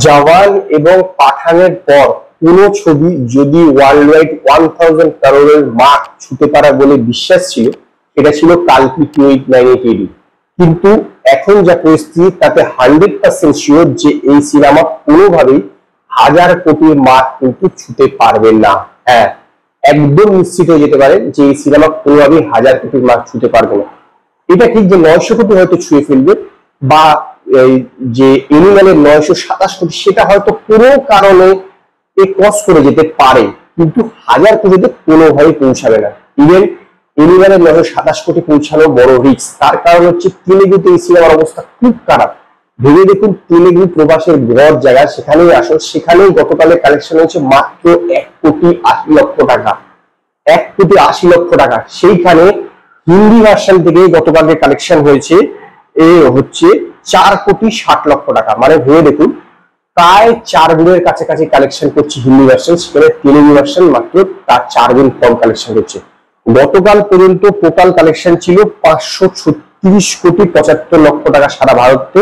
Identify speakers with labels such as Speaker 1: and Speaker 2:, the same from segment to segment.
Speaker 1: জওয়ান এবং পাঠানের পর কোন ছবি যদি ওয়ার্ল্ড ওয়াইড 1000 কারোরের মার্ক ছুঁতে পারা বলে বিশ্বাস ছিল, এটা ছিল কালকি 2898 কিন্তু এখন যা পরিস্থিতি তাতে 100% শিওর যে এই সিনেমা কোনোভাবেই 1000 কোটির মার্ক কিন্তু ছুঁতে পারবে না। হ্যাঁ, একদম নিশ্চিত হয়ে যেতে পারেন যে এই সিনেমা কোনোভাবেই 1000 কোটির মার্ক ছুঁতে পারবে না। এটা ঠিক যে 900 কোটি হয়তো ছুঁয়ে ফেলবে, বা যে এনিম্যালের 927 কোটি সেটা হয়তো কোনো কারণে ক্রস করে যেতে পারে, কিন্তু 1000 কোটিতে কোনোভাবেই পৌঁছাবে না। ইভেন এনিম্যালের 927 কোটি পৌঁছানো বড় রিস্ক। তার কারণ হচ্ছে তেলেগুতে এই সিনেমার অবস্থা খুব খারাপ। ভেবে দেখুন, তেলেগু প্রবাসের বড় জায়গা, সেখানেই আসো, সেখানেই গতকালে কালেকশন হয়েছে মাত্র 1,80,00,000 টাকা। 1,80,00,000 টাকা। সেইখানে হিন্দি ভার্সন থেকে গতকালকে কালেকশন হয়েছে হচ্ছে 4,60,00,000 টাকা। মানে ভেবে দেখুন, প্রায় 4 গুণের কাছাকাছি কালেকশন করছে হিন্দি ভার্সন, সেখানে তেলেগু ভার্সন মাত্র তার 4 গুণ কম কালেকশন করছে। গতকাল পর্যন্ত টোটাল কালেকশন ছিল 536,75,00,000 টাকা সারা ভারতে।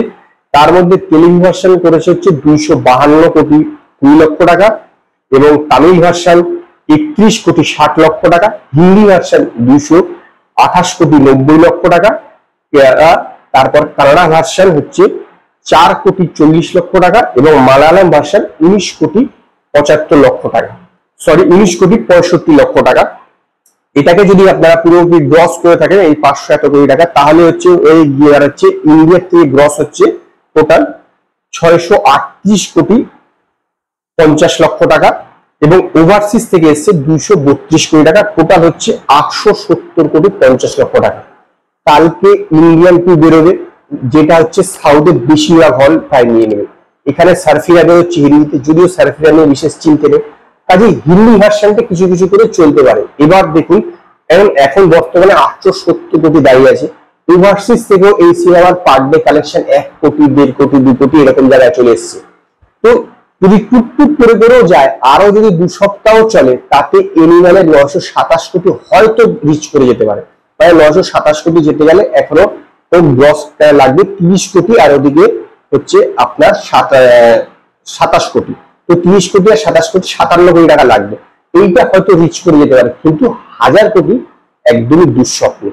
Speaker 1: তার মধ্যে তেলেগু ভার্সন করেছে হচ্ছে 252,20,00,000 টাকা, এবং তামিল ভার্সন 31,60,00,000 টাকা, হিন্দি ভার্সন 228,90,00,000 টাকা, তারপর কানাডা ভার্সন হচ্ছে 4,40,00,000 টাকা, এবং মালায়ালাম ভার্সন 19,75,00,000 টাকা, সরি 19,65,00,000 টাকা। এটাকে যদি আপনারা পুরোপুরি গ্রস করে থাকেন এই 500 এত কোটি টাকা, তাহলে হচ্ছে এই হচ্ছে ইন্ডিয়ার থেকে গ্রস হচ্ছে টোটাল 638,50,00,000 টাকা, এবং ওভারসিজ থেকে এসছে 232 কোটি টাকা। টোটাল হচ্ছে 870,50,00,000 টাকা। কালকে ইন্ডিয়ান 2 বেরোবে, যেটা হচ্ছে সাউথের বেশিরভাগ হল তাই নিয়ে নেবে। এখানে সার্ফিরাবে হচ্ছে হিন্দিতে, যদিও সার্ফিরা নিয়ে বিশেষ চিনতে নেই, কাজে হিন্দি ভার্সনটা কিছু কিছু করে চলতে পারে। এবার দেখুন, এখন বর্তমানে 870 কোটি দাঁড়িয়ে আছে। ওভারসিজ থেকেও এই সিনেমার পার ডে কালেকশন 1 কোটি, 1.5 কোটি, 2 কোটি এরকম জায়গায় চলে এসছে। তো যদি টুকটুক করে করেও যায়, আরো যদি 2 সপ্তাহ চলে, তাতে এনিম্যালের 927 কোটি হয়তো রিচ করে যেতে পারে। মানে 927 কোটি যেতে গেলে এখনো গ্রস লাগবে 30 কোটি, আর ওদিকে হচ্ছে আপনার 27 কোটি। তো 30 কোটি আর 27 কোটি 57 কোটি টাকা লাগবে। এইটা হয়তো রিচ করে যেতে পারে, কিন্তু 1000 কোটি একদমই দুঃস্বপ্ন।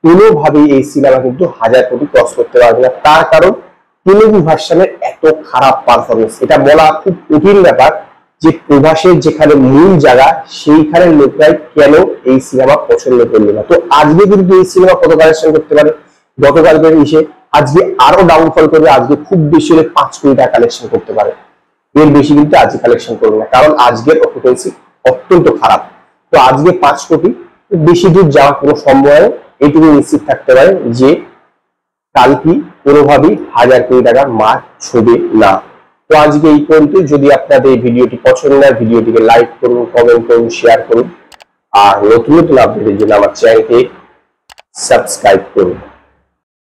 Speaker 1: কোনোভাবেই এই সিনেমা কিন্তু 1000 কোটি ক্রস করতে পারবে না। তার কারণ তেলেগু ভার্সনের এত খারাপ পারফরমেন্স। এটা বলা খুব কঠিন ব্যাপার যে প্রবাসের যেখানে মূল জায়গা, সেইখানের লোকরাই কেন এই সিনেমা পছন্দ করবে না। তো আজকে কিন্তু এই সিনেমা কত কালেকশন করতে পারে, গতকালকের ইসে আজকে আরো ডাউনফল করবে। আজকে খুব বেশি হলে 5 কোটি টাকা কালেকশন করতে পারে, এর বেশি কিন্তু আজকে কালেকশন করবে না, কারণ আজকের অকুপেন্সি অত্যন্ত খারাপ। তো আজকে 5 কোটি, বেশি দূর যাওয়ার কোনো সম্ভাবনা, এইটুকু নিশ্চিত থাকতে পারে যে কালকে কোনোভাবেই 1000 কোটি টাকার মার্ক ছুঁবে না। তো আজকে এই পর্যন্ত। যদি আপনাদের এই ভিডিওটি পছন্দ হয়, ভিডিওটিকে লাইক করুন, কমেন্ট করুন, শেয়ার করুন, আর নতুন নতুন আপডেটের জন্য আমার চ্যানেলকে সাবস্ক্রাইব করুন।